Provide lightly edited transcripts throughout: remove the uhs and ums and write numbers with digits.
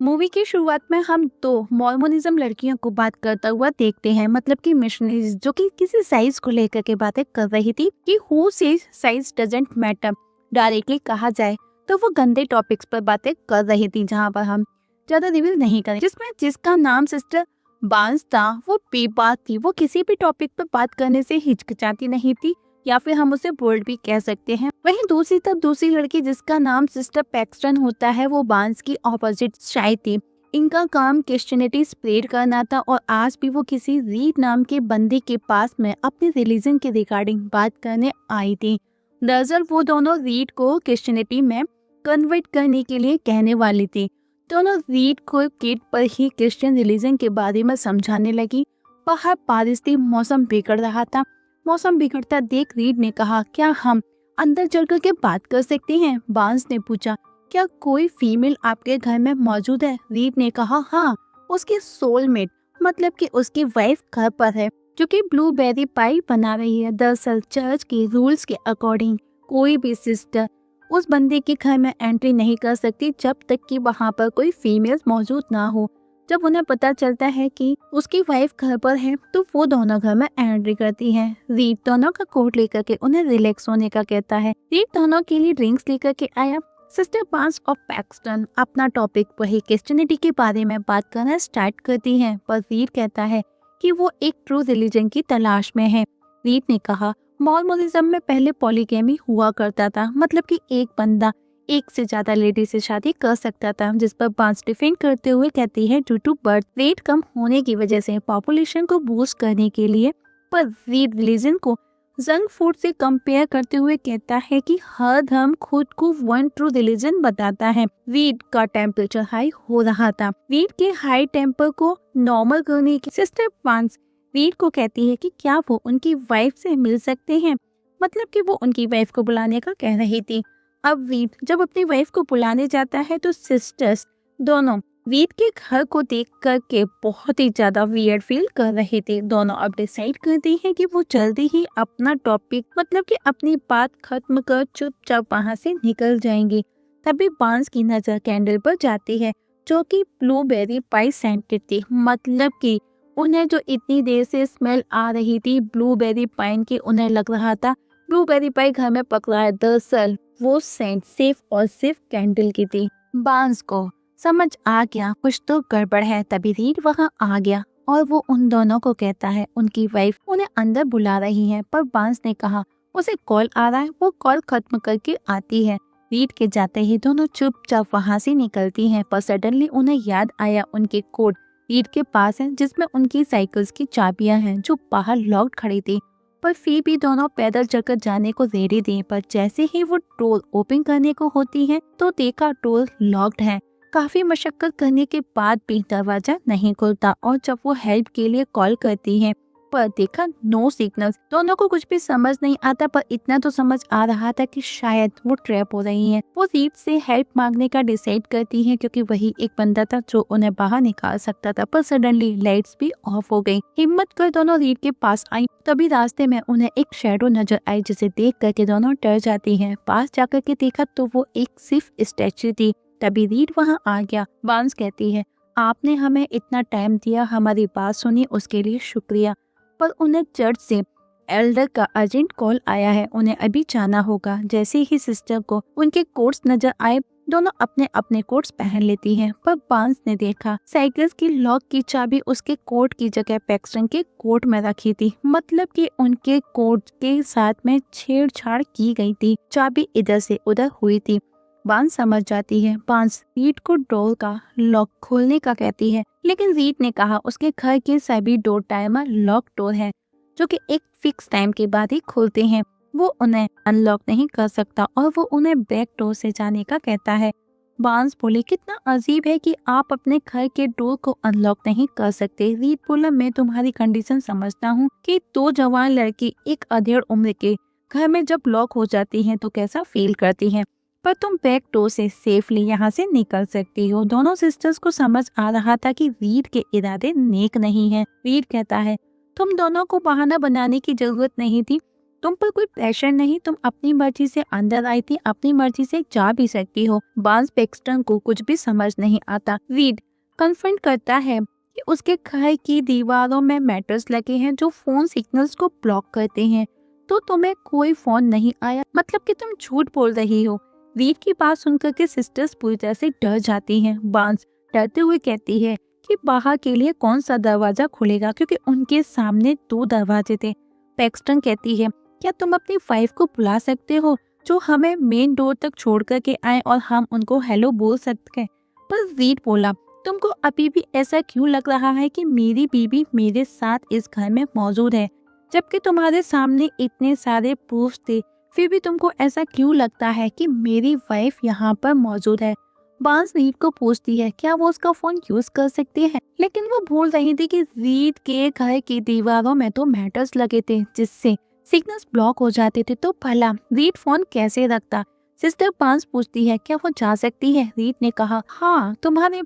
Movie की शुरुआत में हम दो मॉर्मोनिज्म लड़कियों को बात करता हुआ देखते हैं, मतलब कि मिशनरीज जो कि किसी साइज को लेकर के बातें कर रही थी कि who says size doesn't matter. Directly कहा जाए तो वो गंदे टॉपिक्स पर बातें कर रही थी, जहाँ पर हम ज्यादा रिवील नहीं करें। जिसमें जिसका नाम सिस्टर बांस था वो बेबाक थी। वो किसी भी टॉपिक पर बात करने से हिचकिचाती नहीं थी, या फिर हम उसे बोल्ड भी कह सकते हैं। वहीं दूसरी तरफ दूसरी लड़की जिसका नाम सिस्टर पैक्सटन होता है, वो बांस की ऑपोजिट शायद थी। इनका काम क्रिश्चियनिटी स्प्रेड करना था और आज भी वो किसी रीड नाम के बंदे के पास में अपने रिलीजन के रिगार्डिंग बात करने आई थी। दरअसल वो दोनों रीड को क्रिश्चियनिटी में कन्वर्ट करने के लिए कहने वाली थी। दोनों रीड को किड पर ही क्रिश्चियन रिलीजन के बारे में समझाने लगी। बाहर बारिश थी, मौसम बिगड़ रहा था। मौसम बिगड़ता देख रीड ने कहा, क्या हम अंदर चल कर के बात कर सकते हैं? बांस ने पूछा, क्या कोई फीमेल आपके घर में मौजूद है? रीड ने कहा, हाँ, उसकी सोलमेट, मतलब कि उसकी वाइफ घर पर है, जो कि ब्लूबेरी पाई बना रही है। दरअसल चर्च के रूल्स के अकॉर्डिंग कोई भी सिस्टर उस बंदे के घर में एंट्री नहीं कर सकती जब तक कि वहाँ पर कोई फीमेल मौजूद ना हो। जब उन्हें पता चलता है कि उसकी वाइफ घर पर है तो वो दोनों घर में एंट्री करती है। रीड दोनों का कोट लेकर के उन्हें रिलैक्स होने का कहता है। रीड दोनों के लिए ड्रिंक्स लेकर के आया। सिस्टर बांस ऑफ पैक्सटन अपना टॉपिक वही क्रिश्चियनिटी के बारे में बात करना स्टार्ट करती है, पर रीड कहता है कि वो एक ट्रू रिलीजन की तलाश में है। रीड ने कहा, मॉर्मोनिज्म में पहले पॉलीगैमी हुआ करता था, मतलब कि एक बंदा एक से ज्यादा लेडी से शादी कर सकता था। जिस पर बांस डिफेंड करते हुए कहती है, ड्यू टू बर्थ रेट कम होने की वजह से पॉपुलेशन को बूस्ट करने के लिए। पर रीड रिलीजन को जंक फूड से कंपेयर करते हुए कहता है कि हर धर्म खुद को वन ट्रू रिलीजन बताता है। रीड का टेम्परेचर हाई हो रहा था। रीड के हाई टेम्पर को नॉर्मल करने की सिस्टर बांस रीड को कहती है कि क्या वो उनकी वाइफ से मिल सकते हैं, मतलब कि वो उनकी वाइफ को बुलाने का कह रही थी। अब रीड जब अपनी वाइफ को बुलाने जाता है तो सिस्टर्स दोनों रीड के घर को देख करके बहुत ही ज्यादा वियर्ड फील कर रहे थे। दोनों अब डिसाइड करती हैं कि वो जल्दी ही अपना टॉपिक, मतलब कि अपनी बात खत्म कर चुपचाप वहाँ से निकल जाएंगी। तभी बांस की नजर कैंडल पर जाती है जो कि ब्लूबेरी पाई सेंटेड थी, मतलब कि उन्हें जो इतनी देर से स्मेल आ रही थी ब्लूबेरी पाइन की, उन्हें लग रहा था ब्लूबेरी पाई घर में पक रहा है। दरअसल वो सेंट सिर्फ और सिर्फ कैंडल की थी। बांस को समझ आ गया कुछ तो गड़बड़ है। तभी रीड वहाँ आ गया और वो उन दोनों को कहता है उनकी वाइफ उन्हें अंदर बुला रही है, पर बांस ने कहा उसे कॉल आ रहा है, वो कॉल खत्म करके आती है। रीड के जाते ही दोनों चुपचाप वहाँ से निकलती हैं, पर सडनली उन्हें याद आया उनके कोट रीड के पास है, जिसमें उनकी साइकिल्स की चाबियां हैं जो बाहर लॉक्ड खड़ी थी। पर फिर भी दोनों पैदल चलकर जाने को रेडी थे, पर जैसे ही वो डोर ओपन करने को होती है तो देखा डोर लॉक्ड है। काफी मशक्कत करने के बाद भी दरवाजा नहीं खुलता और जब वो हेल्प के लिए कॉल करती है पर देखा नो सिग्नल्स। दोनों को कुछ भी समझ नहीं आता, पर इतना तो समझ आ रहा था कि शायद वो ट्रैप हो रही हैं। वो रीड से हेल्प मांगने का डिसाइड करती हैं क्योंकि वही एक बंदा था जो उन्हें बाहर निकाल सकता था, पर सडनली लाइट्स भी ऑफ हो गई। हिम्मत कर दोनों रीड के पास आई, तभी रास्ते में उन्हें एक शैडो नजर आई जिसे देख करके दोनों डर जाती है। पास जाकर के देखा तो वो एक सिर्फ स्टैचू थी। तभी रीड वहाँ आ गया। बांस कहती है, आपने हमें इतना टाइम दिया, हमारी बात सुनी, उसके लिए शुक्रिया। पर उन्हें चर्च से एल्डर का अर्जेंट कॉल आया है, उन्हें अभी जाना होगा। जैसे ही सिस्टर को उनके कोट्स नजर आए दोनों अपने अपने कोट्स पहन लेती हैं, पर बांस ने देखा साइकिल्स की लॉक की चाबी उसके कोट की जगह पैक्सटन के कोट में रखी थी, मतलब कि उनके कोट के साथ में छेड़छाड़ की गई थी। चाबी इधर से उधर हुई थी। बांस समझ जाती है। बांस रीड को डोर का लॉक खोलने का कहती है, लेकिन रीड ने कहा उसके घर के सभी डोर टाइमर लॉक डोर है जो कि एक फिक्स टाइम के बाद ही खुलते हैं। वो उन्हें अनलॉक नहीं कर सकता और वो उन्हें बैक डोर से जाने का कहता है। बांस बोले, कितना अजीब है कि आप अपने घर के डोर को अनलॉक नहीं कर सकते। रीड बोला, मैं तुम्हारी कंडीशन समझता हूँ कि दो जवान लड़की एक अधेड़ उम्र के घर में जब लॉक हो जाती हैं तो कैसा फील करती हैं, पर तुम बैक डोर से सेफली यहाँ से निकल सकती हो। दोनों सिस्टर्स को समझ आ रहा था कि रीड के इरादे नेक नहीं हैं। रीड कहता है, तुम दोनों को बहाना बनाने की जरूरत नहीं थी, तुम पर कोई प्रेशर नहीं, तुम अपनी मर्जी से अंदर आई थी, अपनी मर्जी से जा भी सकती हो। बांस पैक्सटन को कुछ भी समझ नहीं आता। रीड कन्फ्रंट करता है कि उसके घर की दीवारों में मैटर्स लगे हैं जो फोन सिग्नल्स को ब्लॉक करते हैं। तो तुम्हें कोई फोन नहीं आया, मतलब कि तुम झूठ बोल रही हो। रीड की बात सुनकर के सिस्टर्स पूरी तरह से डर जाती हैं। बांस डरते हुए कहती है कि बाहर के लिए कौन सा दरवाजा खुलेगा, क्योंकि उनके सामने 2 दरवाजे थे। पैक्सटन कहती है, क्या तुम अपनी वाइफ को बुला सकते हो जो हमें मेन डोर तक छोड़ कर के आए और हम उनको हेलो बोल सकते हैं। पर रीड बोला, तुमको अभी भी ऐसा क्यों लग रहा है कि मेरी बीवी मेरे साथ इस घर में मौजूद है, जबकि तुम्हारे सामने इतने सारे प्रूफ थे, फिर भी तुमको ऐसा क्यों लगता है कि मेरी वाइफ यहाँ पर मौजूद है। बांस रीड को पूछती है क्या वो उसका फोन यूज कर सकती है, लेकिन वो भूल रही थी कि रीड के घर की दीवारों में तो मैटर्स लगे थे जिससे सिग्नल्स ब्लॉक हो जाते थे। तो भला रीड फोन कैसे रखता। सिस्टर बांस पूछती है क्या वो जा सकती है। रीड ने कहा हाँ, तुम्हारे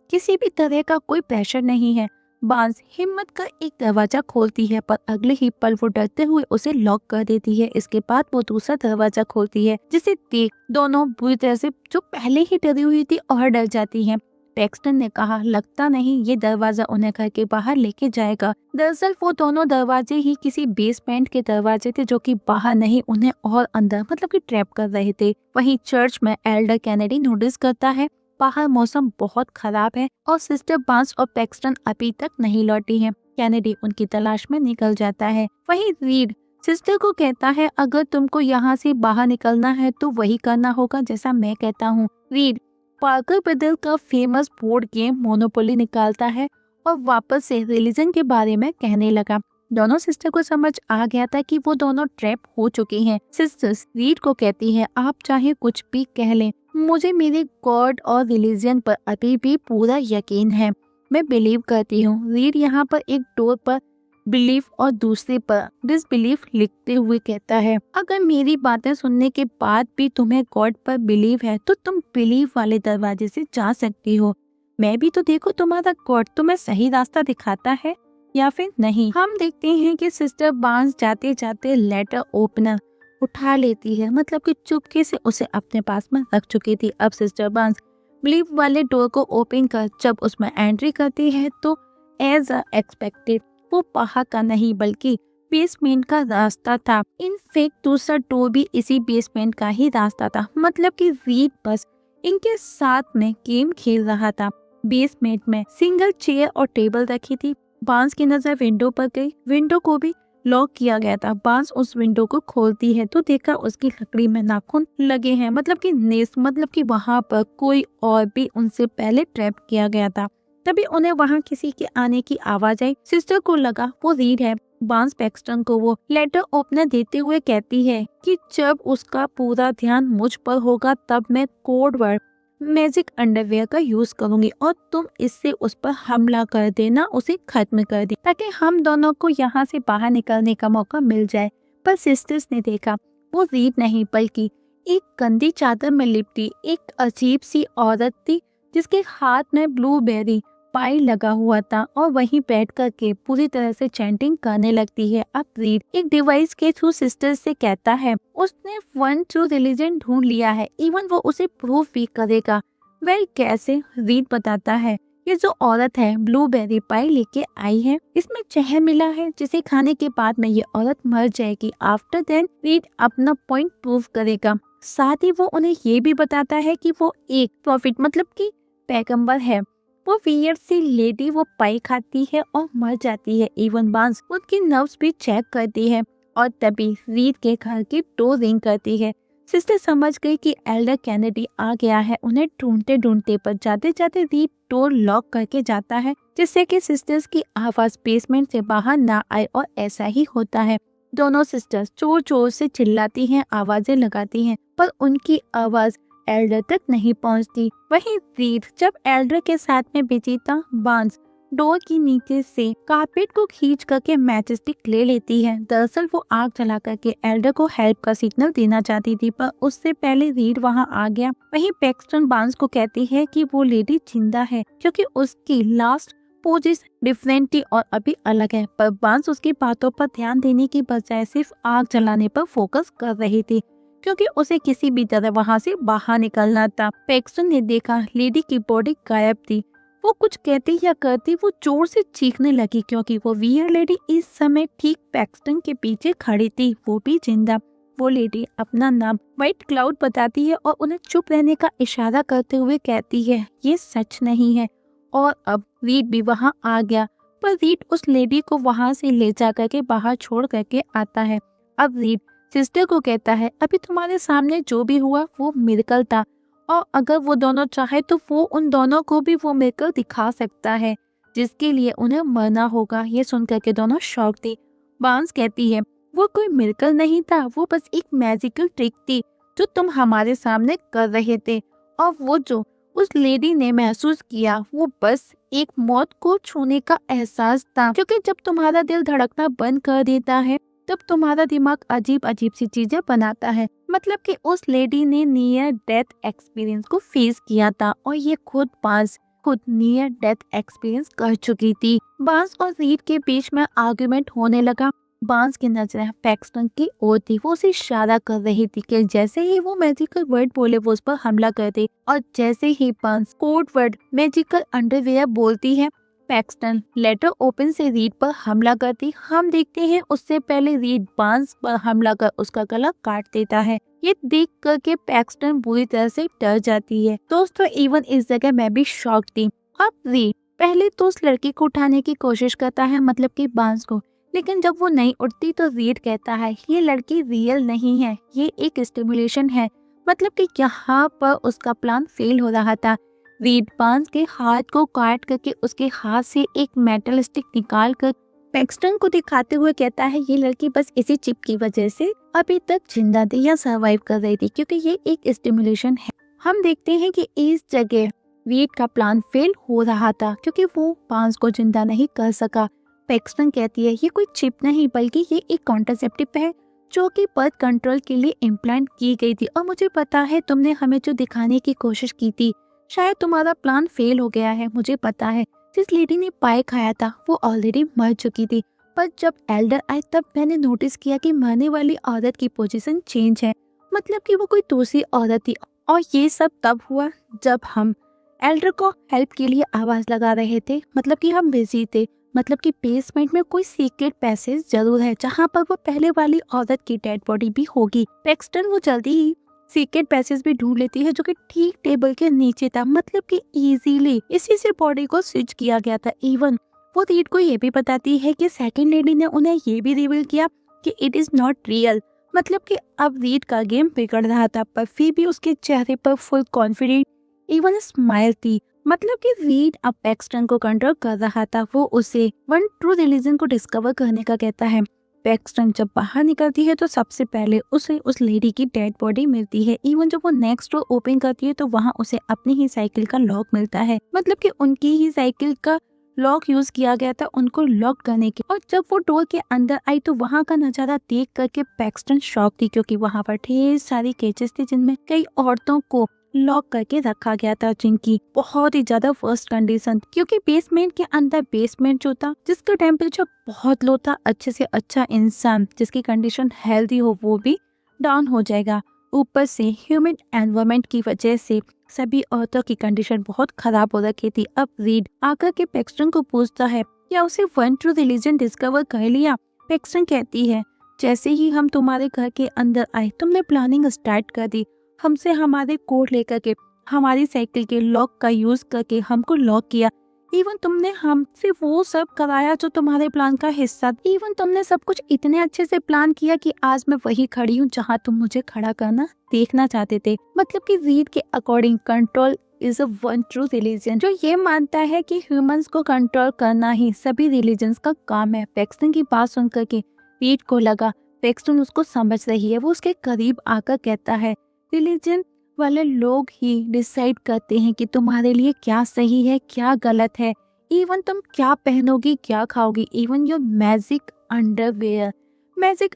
किसी भी तरह का कोई प्रेशर नहीं है। बांस हिम्मत कर एक दरवाजा खोलती है, पर अगले ही पल वो डरते हुए उसे लॉक कर देती है। इसके बाद वो दूसरा दरवाजा खोलती है, जिसे देख दोनों बुरी तरह से जो पहले ही डरी हुई थी और डर जाती हैं। पैक्सटन ने कहा लगता नहीं ये दरवाजा उन्हें घर के बाहर लेके जाएगा। दरअसल वो दोनों दरवाजे ही किसी बेसमेंट के दरवाजे थे जो कि बाहर नहीं उन्हें और अंदर मतलब कि ट्रैप कर रहे थे। वहीं चर्च में एल्डर कैनेडी नोटिस करता है बाहर मौसम बहुत खराब है और सिस्टर बांस और पैक्सटन अभी तक नहीं लौटी हैं। कैनेडी उनकी तलाश में निकल जाता है। वहीं रीड सिस्टर को कहता है अगर तुमको यहाँ से बाहर निकलना है तो वही करना होगा जैसा मैं कहता हूँ। रीड पार्कर ब्रदर का फेमस बोर्ड गेम मोनोपोली निकालता है और वापस से रिलीजन के बारे में कहने लगा। दोनों सिस्टर को समझ आ गया था कि वो दोनों ट्रैप हो चुकी हैं। सिस्टर्स रीड को कहती है आप चाहे कुछ भी कह लें, मुझे मेरे गॉड और रिलीजन पर अभी भी पूरा यकीन है, मैं बिलीव करती हूँ। रीड यहाँ पर एक डोर पर बिलीफ और दूसरे पर डिसबिलीफ लिखते हुए कहता है अगर मेरी बातें सुनने के बाद भी तुम्हें गॉड पर बिलीव है तो तुम बिलीव वाले दरवाजे से जा सकती हो। मैं भी तो देखो तुम्हारा गॉड तुम्हें सही रास्ता दिखाता है या फिर नहीं। हम देखते हैं कि सिस्टर बांस जाते जाते लेटर ओपनर उठा लेती है, मतलब कि चुपके से उसे अपने पास में रख चुकी थी। अब सिस्टर बांस बिलीव वाले डोर को ओपन कर जब उसमें एंट्री करती है तो एज एक्सपेक्टेड वो बाहर का नहीं बल्कि बेसमेंट का रास्ता था। इनफैक्ट दूसरा डोर भी इसी बेसमेंट का ही रास्ता था, मतलब कि रीड बस इनके साथ में गेम खेल रहा था। बेसमेंट में सिंगल चेयर और टेबल रखी थी। बांस की नजर विंडो पर गई, विंडो को भी लॉक किया गया था। बांस उस विंडो को खोलती है तो देखा उसकी लकड़ी में नाखून लगे हैं, मतलब कि नेस, मतलब कि वहाँ पर कोई और भी उनसे पहले ट्रैप किया गया था। तभी उन्हें वहाँ किसी के आने की आवाज आई। सिस्टर को लगा वो रीड है। बांस पैक्सटन को वो लेटर ओपनर देते हुए कहती है कि जब उसका पूरा ध्यान मुझ पर होगा तब मैं कोड वर्ड मैजिक अंडरवेयर का यूज करूंगी और तुम इससे उस पर हमला कर देना, उसे खत्म कर दे ताकि हम दोनों को यहाँ से बाहर निकलने का मौका मिल जाए। पर सिस्टर्स ने देखा वो रीड नहीं बल्कि एक गंदी चादर में लिपटी एक अजीब सी औरत थी जिसके हाथ में ब्लूबेरी पाई लगा हुआ था और वहीं बैठ करके पूरी तरह से चैंटिंग करने लगती है। अब रीड एक डिवाइस के थ्रू सिस्टर से कहता है उसने वन ट्रू रिलीजन ढूंढ लिया है, इवन वो उसे प्रूफ भी करेगा। वेल कैसे? रीड बताता है ये जो औरत है ब्लूबेरी पाई लेके आई है, इसमें जहर मिला है जिसे खाने के बाद में ये औरत मर जाएगी। आफ्टर देन रीड अपना पॉइंट प्रूव करेगा। साथ ही वो उन्हें ये भी बताता है कि वो एक प्रॉफिट मतलब कि पैगंबर है। वो वियर्ड सी लेडी वो पाई खाती है और मर जाती है। इवन बांस उसकी नर्व्स भी चेक करती है और तभी रीड के घर की डोर रिंग करती है। सिस्टर समझ गई कि एल्डर कैनेडी आ गया है। उन्हें ढूंढते ढूंढते पर जाते जाते रीड डोर लॉक करके जाता है जिससे कि सिस्टर्स की आवाज बेसमेंट से बाहर ना आए और ऐसा ही होता है। दोनों सिस्टर्स जोर जोर से चिल्लाती हैं, आवाजें लगाती हैं, पर उनकी आवाज एल्डर तक नहीं पहुंचती। वहीं रीड जब एल्डर के साथ में बिजी था, बांस डोर के नीचे से कारपेट को खींच करके मैच स्टिक ले लेती है। दरअसल वो आग जला करके एल्डर को हेल्प का सिग्नल देना चाहती थी, पर उससे पहले रीड वहां आ गया। वहीं पैक्सटन बांस को कहती है कि वो लेडी जिंदा है क्योंकि उसकी लास्ट पोजेस डिफरेंट थी और अभी अलग है, पर बांस उसकी बातों पर ध्यान देने की बजाय सिर्फ आग जलाने पर फोकस कर रही थी, क्योंकि उसे किसी भी तरह वहां से बाहर निकलना था। पैक्सटन ने देखा लेडी की बॉडी गायब थी। वो कुछ कहती या करती वो जोर से चीखने लगी, क्योंकि वो वियर लेडी इस समय ठीक पैक्सटन के पीछे खड़ी थी, वो भी जिंदा। वो लेडी अपना नाम व्हाइट क्लाउड बताती है और उन्हें चुप रहने का इशारा करते हुए कहती है ये सच नहीं है। और अब रीड भी वहां आ गया, पर रीड उस लेडी को वहां से ले जा करके बाहर छोड़ करके आता है। अब रीड सिस्टर को कहता है अभी तुम्हारे सामने जो भी हुआ वो मिरेकल था, और अगर वो दोनों चाहे तो वो उन दोनों को भी वो मिरेकल दिखा सकता है जिसके लिए उन्हें मरना होगा। ये सुनकर के दोनों शॉक थी। बांस कहती है वो कोई मिरेकल नहीं था, वो बस एक मैजिकल ट्रिक थी जो तुम हमारे सामने कर रहे थे, और वो जो उस लेडी ने महसूस किया वो बस एक मौत को छूने का एहसास था, क्योंकि जब तुम्हारा दिल धड़कना बंद कर देता है तब तुम्हारा दिमाग अजीब अजीब सी चीजें बनाता है। मतलब कि उस लेडी ने नियर डेथ एक्सपीरियंस को फेस किया था, और ये खुद नियर डेथ एक्सपीरियंस कर चुकी थी। बांस और रीड के बीच में आर्गुमेंट होने लगा। बांस की नजरें पैक्सटन की ओर थी, वो उसे इशारा कर रही थी कि जैसे ही वो मैजिकल वर्ड बोले वो उस पर हमला कर दे, और जैसे ही बांस कोड वर्ड मैजिकल अंडरवेयर बोलती है पैक्सटन लेटर ओपन से रीड पर हमला करती। हम देखते हैं उससे पहले रीड बांस पर हमला कर उसका गला काट देता है। ये देख करके पैक्सटन बुरी तरह से डर जाती है। दोस्तों इवन इस जगह मैं भी शॉक थी। अब रीड पहले तो उस लड़की को उठाने की कोशिश करता है, मतलब कि बांस को, लेकिन जब वो नहीं उठती तो रीड कहता है ये लड़की रियल नहीं है, ये एक स्टिमुलेशन है। मतलब कि यहाँ पर उसका प्लान फेल हो रहा था। रीड बांस के हाथ को काट करके उसके हाथ से एक मेटल स्टिक निकाल कर पैक्सटन को दिखाते हुए कहता है ये लड़की बस इसी चिप की वजह से अभी तक जिंदा थी या सर्वाइव कर रही थी, क्योंकि ये एक स्टिमुलेशन है। हम देखते हैं कि इस जगह रीड का प्लान फेल हो रहा था, क्योंकि वो बांस को जिंदा नहीं कर सका। पैक्सटन कहती है ये कोई चिप नहीं बल्कि ये एक कॉन्ट्रासेप्टिव है जो कि बर्थ कंट्रोल के लिए इम्प्लांट की गई थी, और मुझे पता है तुमने हमें जो दिखाने की कोशिश की थी शायद तुम्हारा प्लान फेल हो गया है। मुझे पता है जिस लेडी ने पाए खाया था वो ऑलरेडी मर चुकी थी, पर जब एल्डर आए तब मैंने नोटिस किया कि मरने वाली औरत की पोजीशन चेंज है, मतलब कि वो कोई दूसरी औरत थी। और ये सब तब हुआ जब हम एल्डर को हेल्प के लिए आवाज लगा रहे थे, मतलब कि हम बिजी थे। मतलब कि बेसमेंट में कोई सीक्रेट पैसेज जरूर है जहाँ पर वो पहले वाली औरत की डेड बॉडी भी होगी। पैक्सटन वो जल्दी ही सीक्रेट पैसेज भी ढूंढ लेती है जो कि ठीक टेबल के नीचे था, मतलब कि इजीली इसी से बॉडी को स्विच किया गया था। इवन वो रीड को ये भी बताती है कि सेकंड लेडी ने उन्हें ये भी रिवील किया कि इट इज नॉट रियल। मतलब कि अब रीड का गेम बिगड़ रहा था, पर फिर भी उसके चेहरे पर फुल कॉन्फिडेंट इवन स्माइल थी। मतलब कि रीड अब पैक्सटन को कंट्रोल कर रहा था। वो उसे वन ट्रू रिलीजन को डिस्कवर करने का कहता है। पैक्सटन जब बाहर निकलती है तो सबसे पहले उसे उस लेडी की डेड बॉडी मिलती है। इवन जब वो नेक्स्ट डोर ओपन करती है तो वहाँ उसे अपनी ही साइकिल का लॉक मिलता है, मतलब कि उनकी ही साइकिल का लॉक यूज किया गया था उनको लॉक करने के। और जब वो डोर के अंदर आई तो वहाँ का नजारा देख करके पैक्सटन शॉक थी, क्योंकि वहाँ पर ढेर सारी केजेस थी जिनमें कई औरतों को लॉक करके रखा गया था, जिनकी बहुत ही ज्यादा वर्स्ट कंडीशन, क्योंकि बेसमेंट के अंदर बेसमेंट जो था जिसका टेम्परेचर बहुत लो था, अच्छे से अच्छा इंसान जिसकी कंडीशन हेल्दी हो वो भी डाउन हो जाएगा। ऊपर से ह्यूमन एनवायरनमेंट की वजह से सभी औरतों की कंडीशन बहुत खराब हो रखी थी। अब रीड आकर के पैक्सटन को पूछता है क्या उसे वन ट्रू रिलीजन डिस्कवर कर लिया। पैक्सटन कहती है जैसे ही हम तुम्हारे घर के अंदर आए तुमने प्लानिंग स्टार्ट कर दी, हमसे हमारे कोड लेकर के हमारी साइकिल के लॉक का यूज करके हमको लॉक किया। इवन तुमने हमसे वो सब कराया जो तुम्हारे प्लान का हिस्सा। इवन तुमने सब कुछ इतने अच्छे से प्लान किया कि आज मैं वही खड़ी हूँ जहाँ तुम मुझे खड़ा करना देखना चाहते थे। मतलब कि रीड के according control is a one true religion जो ये मानता है कि ह्यूमंस को कंट्रोल करना ही सभी रिलीजन्स का काम है। पैक्सटन की बात सुनकर के रीड को लगा पैक्सटन उसको समझ रही है। वो उसके करीब आकर कहता है रिलीजन वाले लोग ही डिसाइड करते हैं कि तुम्हारे लिए क्या सही है क्या गलत है। इवन तुम क्या पहनोगी क्या खाओगी, इवन योर मैजिक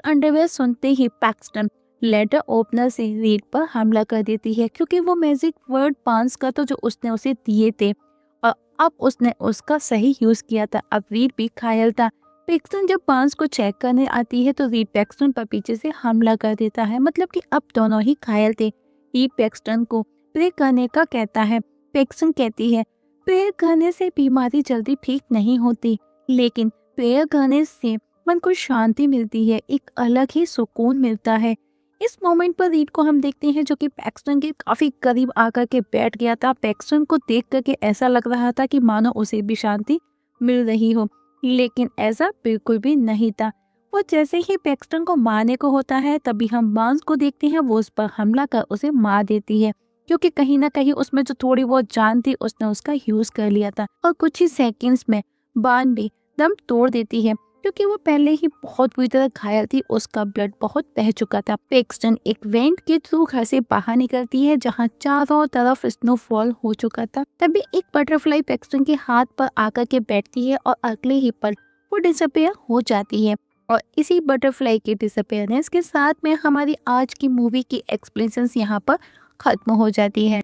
अंडरवेयर सुनते ही पैक्सटन लेटर ओपनर से रीड पर हमला कर देती है, क्योंकि वो मैजिक वर्ड पांच का तो जो उसने उसे दिए थे। और अब उसने उसका सही यूज किया था। अब रीड भी घायल था। पैक्सटन जब बांस को चेक करने आती है तो रीड पैक्सटन पर पीछे से हमला कर देता है। मतलब कि अब दोनों ही घायल थे। रीड पैक्सटन को प्रे करने का कहता है। पैक्सटन कहती है प्रेयर करने से बीमारी जल्दी ठीक नहीं होती, लेकिन प्रेयर करने से मन को शांति मिलती है, एक अलग ही सुकून मिलता है। इस मोमेंट पर रीड को हम देखते हैं जो कि पैक्सटन के काफी करीब आकर के बैठ गया था। पैक्सटन को देख करके ऐसा लग रहा था कि मानो उसे भी शांति मिल रही हो, लेकिन ऐसा बिल्कुल भी नहीं था। वो जैसे ही पैक्सटन को मारने को होता है तभी हम बांस को देखते हैं, वो उस पर हमला कर उसे मार देती है, क्योंकि कहीं ना कहीं उसमें जो थोड़ी बहुत जान थी उसने उसका यूज कर लिया था। और कुछ ही सेकंड्स में बान भी दम तोड़ देती है, क्योंकि वो पहले ही बहुत बुरी तरह घायल थी, उसका ब्लड बहुत बह चुका था। पैक्सटन एक वेंट के थ्रू घर से बाहर निकलती है जहाँ चारों तरफ स्नोफॉल हो चुका था। तभी एक बटरफ्लाई पैक्सटन के हाथ पर आकर के बैठती है और अगले ही पल वो डिसअपेयर हो जाती है। और इसी बटरफ्लाई के डिसअपेयरेंस के साथ में हमारी आज की मूवी की एक्सप्लेनेशंस यहाँ पर खत्म हो जाती है।